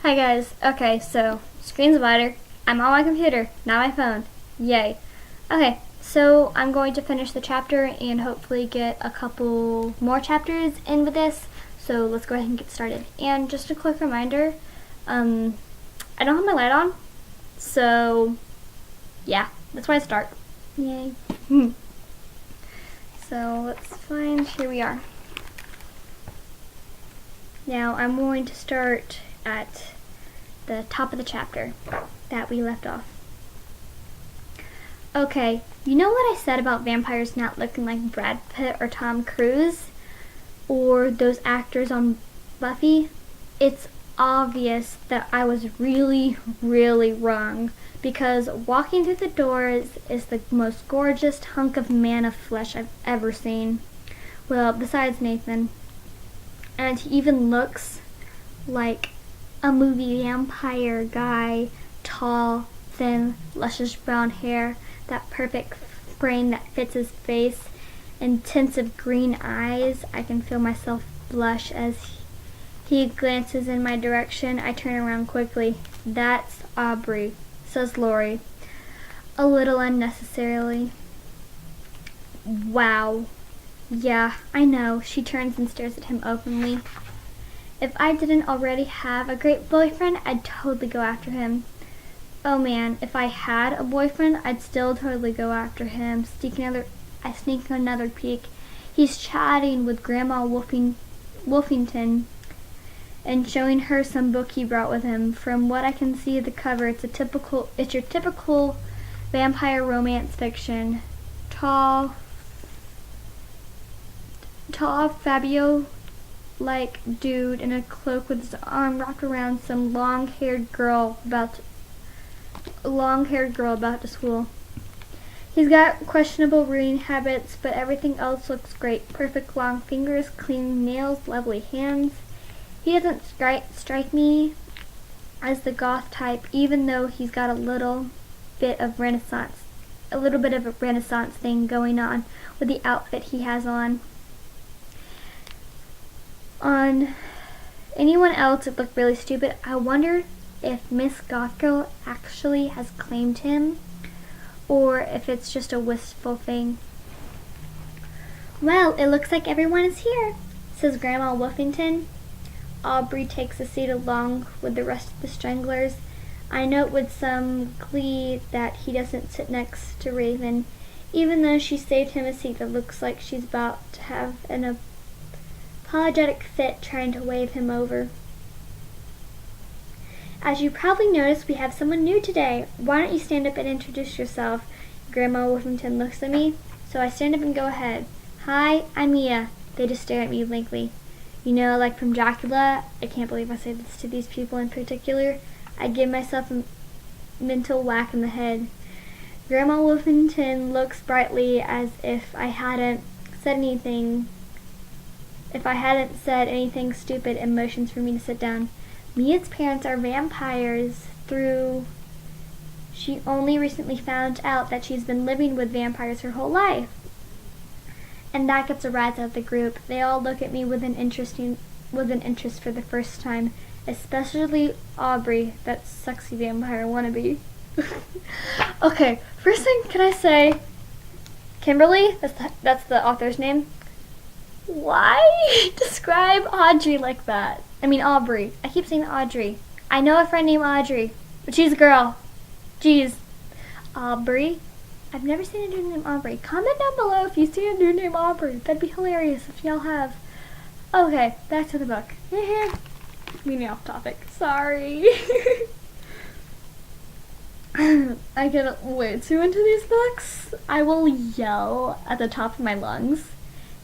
Hi guys. Okay, so screen's wider. I'm on my computer, not my phone. Yay. Okay, so I'm going to finish the chapter and hopefully get a couple more chapters in with this. So let's go ahead and get started. And just a quick reminder, I don't have my light on, so yeah, that's why I start. Yay. So let's find, here we are. Now I'm going to start at the top of the chapter that we left off. Okay, you know what I said about vampires not looking like Brad Pitt or Tom Cruise or those actors on Buffy? It's obvious that I was really wrong, because walking through the doors is the most gorgeous hunk of man of flesh I've ever seen. Well, besides Nathan. And he even looks like a movie vampire guy, tall, thin, luscious brown hair, that perfect frame that fits his face, intensive green eyes. I can feel myself blush as he glances in my direction. I turn around quickly. That's Aubrey, says Lori, a little unnecessarily. Wow. Yeah, I know. She turns and stares at him openly. If I didn't already have a great boyfriend, I'd totally go after him. Oh man, if I had a boyfriend, I'd still totally go after him. I sneak another peek. He's chatting with Grandma Wolfington and showing her some book he brought with him. From what I can see of the cover, it's your typical vampire romance fiction. Tall Fabio-like dude in a cloak with his arm wrapped around some long-haired girl about to school. He's got questionable reading habits, but everything else looks great. Perfect long fingers, clean nails, lovely hands. He doesn't strike me as the goth type, even though he's got a little bit of a Renaissance thing going on with the outfit he has on. On anyone else, it looked really stupid. I wonder if Miss Goth Girl actually has claimed him, or if it's just a wistful thing. Well, it looks like everyone is here, says Grandma Wolfington. Aubrey takes a seat along with the rest of the Stranglers. I note with some glee that he doesn't sit next to Raven, even though she saved him a seat that looks like she's about to have an apologetic fit trying to wave him over. As you probably noticed, we have someone new today. Why don't you stand up and introduce yourself? Grandma Wolfington looks at me, so I stand up and go ahead. Hi, I'm Mia. They just stare at me blankly. You know, like from Dracula, I can't believe I say this to these people in particular. I give myself a mental whack in the head. Grandma Wolfington looks brightly as if I hadn't said anything stupid, and motions for me to sit down. Mia's parents are vampires. She only recently found out that she's been living with vampires her whole life. And that gets a rise out of the group. They all look at me with an interest for the first time, especially Aubrey, that sexy vampire wannabe. Okay, first thing, can I say, Kimberly, that's the author's name. Why describe Aubrey like that? I mean Aubrey. I keep saying Audrey. I know a friend named Audrey, but she's a girl. Jeez. Aubrey? I've never seen a dude named Aubrey. Comment down below if you see a dude named Aubrey. That'd be hilarious if y'all have. Okay, back to the book. Meaning off topic. Sorry. I get way too into these books. I will yell at the top of my lungs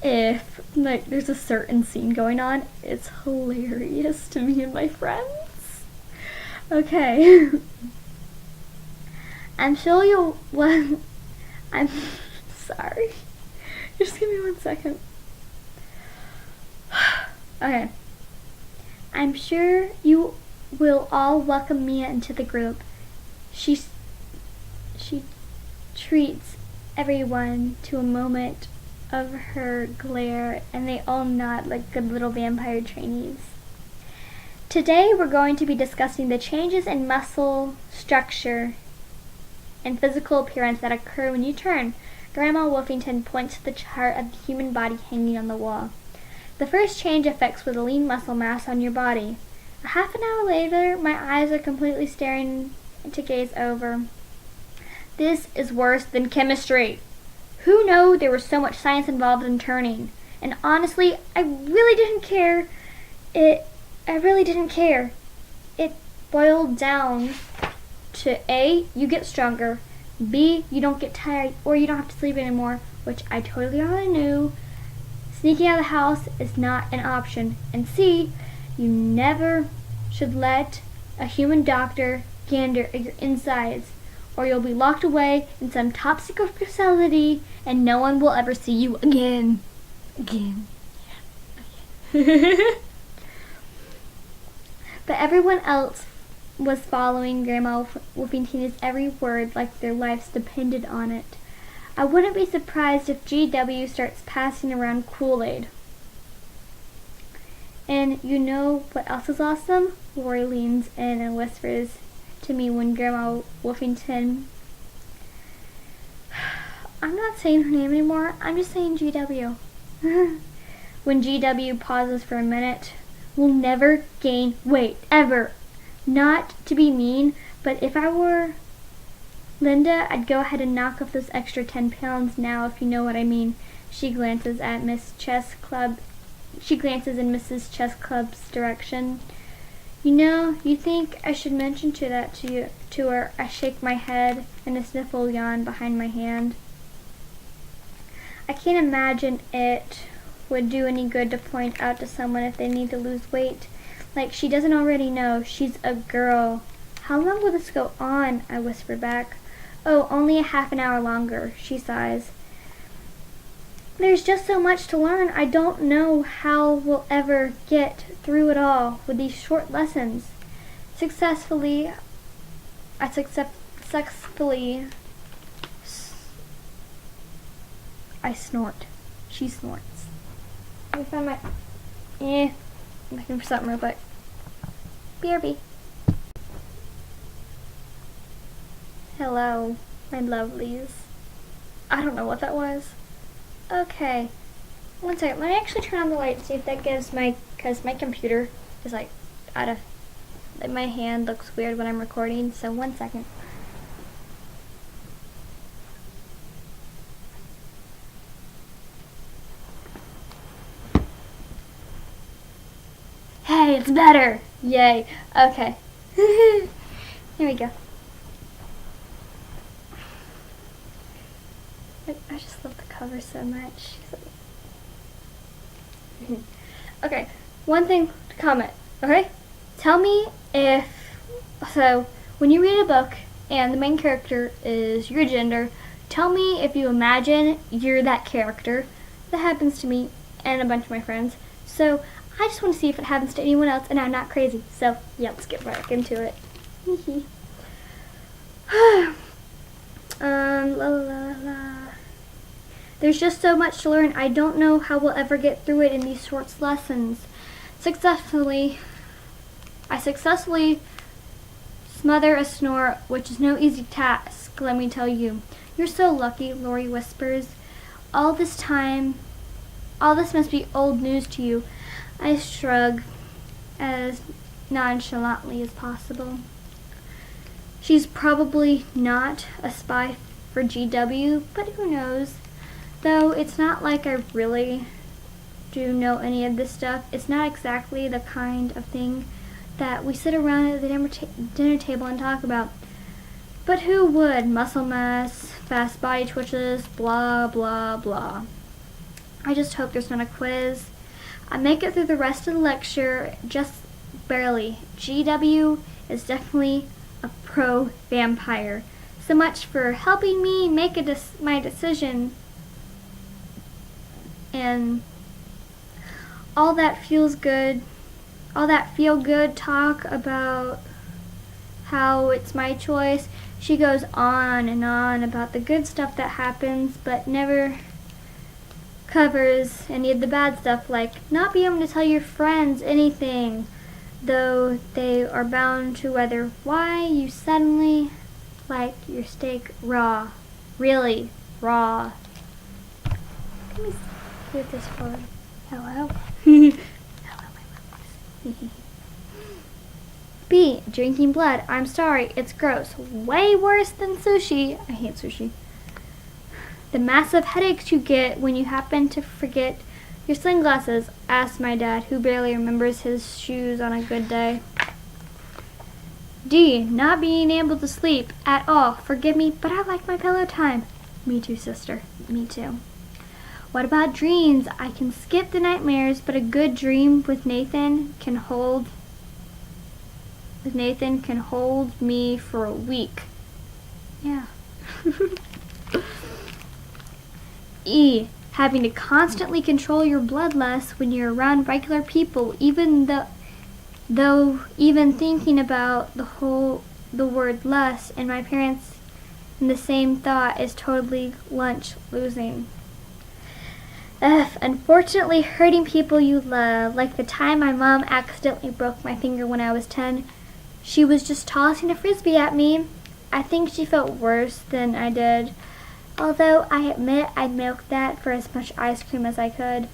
if there's a certain scene going on. It's hilarious to me and my friends. Okay. I'm sorry. Just give me 1 second. Okay. I'm sure you will all welcome Mia into the group. She treats everyone to a moment of her glare, and they all nod like good little vampire trainees. Today we're going to be discussing the changes in muscle structure and physical appearance that occur when you turn. Grandma Wolfington points to the chart of the human body hanging on the wall. The first change affects with a lean muscle mass on your body. A half an hour later, my eyes are completely staring to gaze over. This is worse than chemistry. Who knew there was so much science involved in turning? And honestly, I really didn't care. It boiled down to A, you get stronger, B, you don't get tired or you don't have to sleep anymore, which I totally already knew. Sneaking out of the house is not an option. And C, you never should let a human doctor gander at your insides, or you'll be locked away in some top secret facility and no one will ever see you again. But everyone else was following Grandma Wolfington's every word like their lives depended on it. I wouldn't be surprised if GW starts passing around Kool-Aid. And you know what else is awesome? Lori leans in and whispers to me when Grandma Wolfington... I'm not saying her name anymore, I'm just saying GW. When GW pauses for a minute, we'll never gain weight, ever. Not to be mean, but if I were Linda, I'd go ahead and knock off those extra 10 pounds now, if you know what I mean. She glances in Mrs. Chess Club's direction. You know, you think I should mention to her. I shake my head and a sniffle yawn behind my hand. I can't imagine it would do any good to point out to someone if they need to lose weight. Like she doesn't already know. She's a girl. How long will this go on? I whisper back. Oh, only a half an hour longer, she sighs. There's just so much to learn. I don't know how we'll ever get through it all with these short lessons. I snort. She snorts. Let me find I'm looking for something real quick. BRB. Hello, my lovelies. I don't know what that was. Okay. One second. Let me actually turn on the light and see if that gives because my computer is like out of, my hand looks weird when I'm recording, so 1 second. Hey, it's better! Yay. Okay. Here we go. I just love the cover so much. Okay, one thing to comment, okay? Tell me when you read a book and the main character is your gender, tell me if you imagine you're that character. That happens to me and a bunch of my friends. So I just want to see if it happens to anyone else and I'm not crazy. So yeah, let's get right into it. There's just so much to learn. I don't know how we'll ever get through it in these short lessons. I successfully smother a snore, which is no easy task, let me tell you. You're so lucky, Lori whispers. All this must be old news to you. I shrug as nonchalantly as possible. She's probably not a spy for GW, but who knows? Though it's not like I really do know any of this stuff. It's not exactly the kind of thing that we sit around at the dinner table and talk about. But who would? Muscle mass, fast body twitches, blah, blah, blah. I just hope there's not a quiz. I make it through the rest of the lecture just barely. GW is definitely a pro-vampire. So much for helping me make my decision. And all that feel-good talk about how it's my choice. She goes on and on about the good stuff that happens, but never covers any of the bad stuff, like not being able to tell your friends anything, though they are bound to whether why you suddenly like your steak raw. Really raw. Let me see what this for. Hello? Hello, my lovelies. B. Drinking blood. I'm sorry, it's gross. Way worse than sushi. I hate sushi. The massive headaches you get when you happen to forget your sunglasses, asked my dad, who barely remembers his shoes on a good day. D. Not being able to sleep at all. Forgive me, but I like my pillow time. Me too, sister. Me too. What about dreams? I can skip the nightmares, but a good dream with Nathan can hold me for a week. Yeah. E. Having to constantly control your bloodlust when you're around regular people, even though even thinking about the word lust and my parents in the same thought is totally lunch losing. F. Unfortunately hurting people you love, like the time my mom accidentally broke my finger when I was 10. She was just tossing a frisbee at me. I think she felt worse than I did, although I admit I milked that for as much ice cream as I could.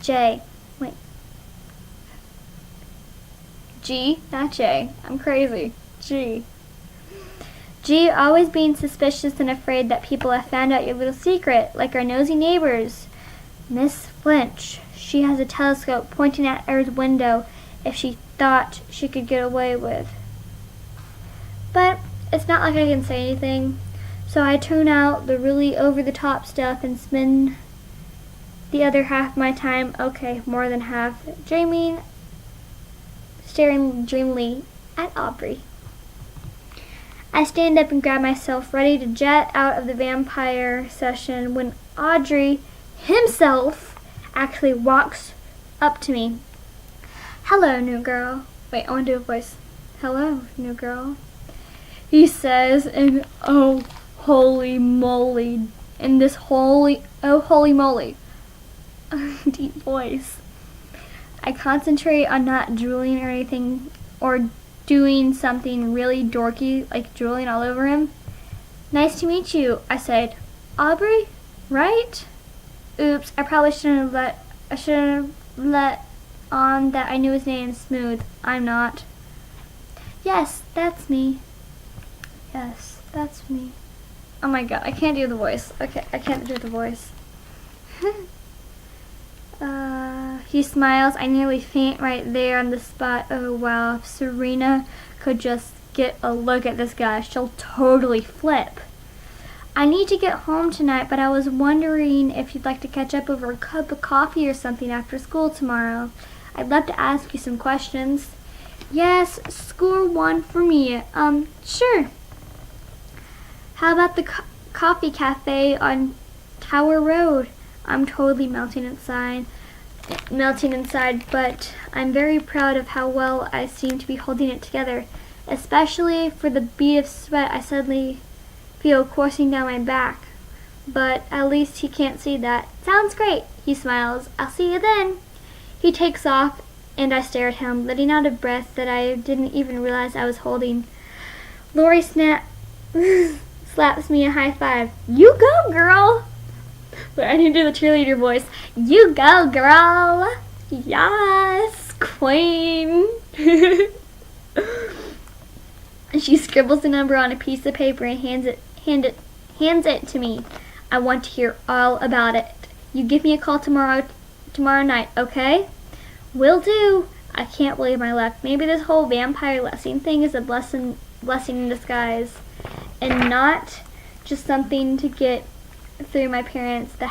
J. Wait. G, not J. I'm crazy. G. G, always being suspicious and afraid that people have found out your little secret, like our nosy neighbors. Miss Flinch. She has a telescope pointing at our window if she thought she could get away with. But it's not like I can say anything, so I tune out the really over-the-top stuff and spend the other half of my time, okay, more than half, staring dreamily at Aubrey. I stand up and grab myself, ready to jet out of the vampire session, when Audrey himself actually walks up to me. Hello, new girl. Wait, I want to do a voice. Hello, new girl. He says, and oh, holy moly, in this holy moly, deep voice. I concentrate on not drooling or anything, or doing something really dorky, like drooling all over him. Nice to meet you, I said. Aubrey, right? Oops, I probably shouldn't have let on that I knew his name. Smooth. I'm not. Yes, that's me. Yes, that's me. Oh my god, I can't do the voice. Okay, I can't do the voice. He smiles. I nearly faint right there on the spot. Oh wow, if Serena could just get a look at this guy, she'll totally flip. I need to get home tonight, but I was wondering if you'd like to catch up over a cup of coffee or something after school tomorrow. I'd love to ask you some questions. Yes, score one for me. Sure. How about the coffee cafe on Tower Road? I'm totally melting inside, but I'm very proud of how well I seem to be holding it together, especially for the bead of sweat I suddenly feel coursing down my back. But at least he can't see that. Sounds great, he smiles. I'll see you then. He takes off, and I stare at him, letting out a breath that I didn't even realize I was holding. Lori slaps me a high five. You go, girl! Wait, I need to do the cheerleader voice. You go, girl! Yes, queen! She scribbles the number on a piece of paper and hands it to me. I want to hear all about it. You give me a call tomorrow night, okay? Will do. I can't believe my luck. Maybe this whole vampire lusting thing is a blessing in disguise, and not just something to get through my parents to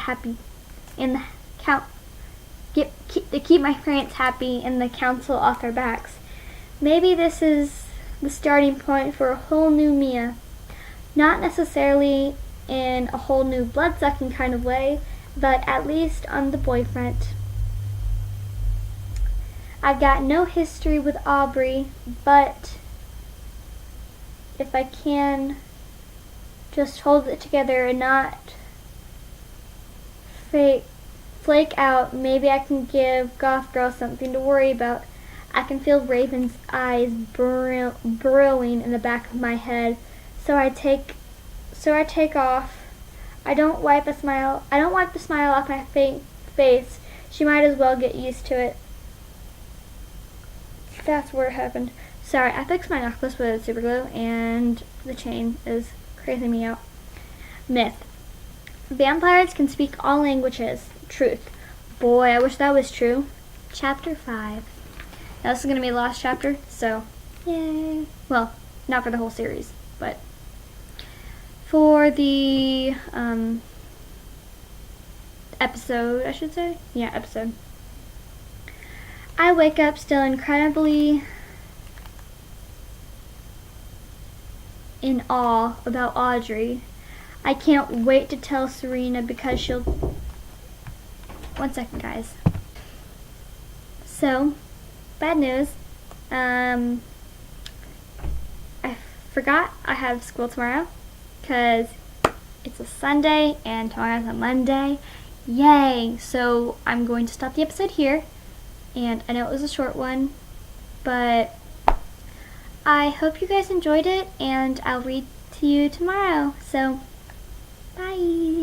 keep my parents happy and the council off their backs. Maybe this is the starting point for a whole new Mia. Not necessarily in a whole new blood-sucking kind of way, but at least on the boyfriend. I've got no history with Aubrey, but if I can just hold it together and not flake out, maybe I can give Goth Girl something to worry about. I can feel Raven's eyes burrowing in the back of my head. So I take off. I don't wipe the smile off my face. She might as well get used to it. That's where it happened. Sorry, I fixed my necklace with super glue and the chain is crazy me out. Myth. Vampires can speak all languages. Truth. Boy, I wish that was true. Chapter 5. Now this is going to be the last chapter, so yay. Well, not for the whole series, but for the episode, I should say. Yeah, episode. I wake up still incredibly in awe about Audrey. I can't wait to tell Serena because she'll... One second, guys. So, bad news. I forgot I have school tomorrow because it's a Sunday and tomorrow's a Monday. Yay! So I'm going to stop the episode here. And I know it was a short one, but I hope you guys enjoyed it, and I'll read to you tomorrow. So, bye!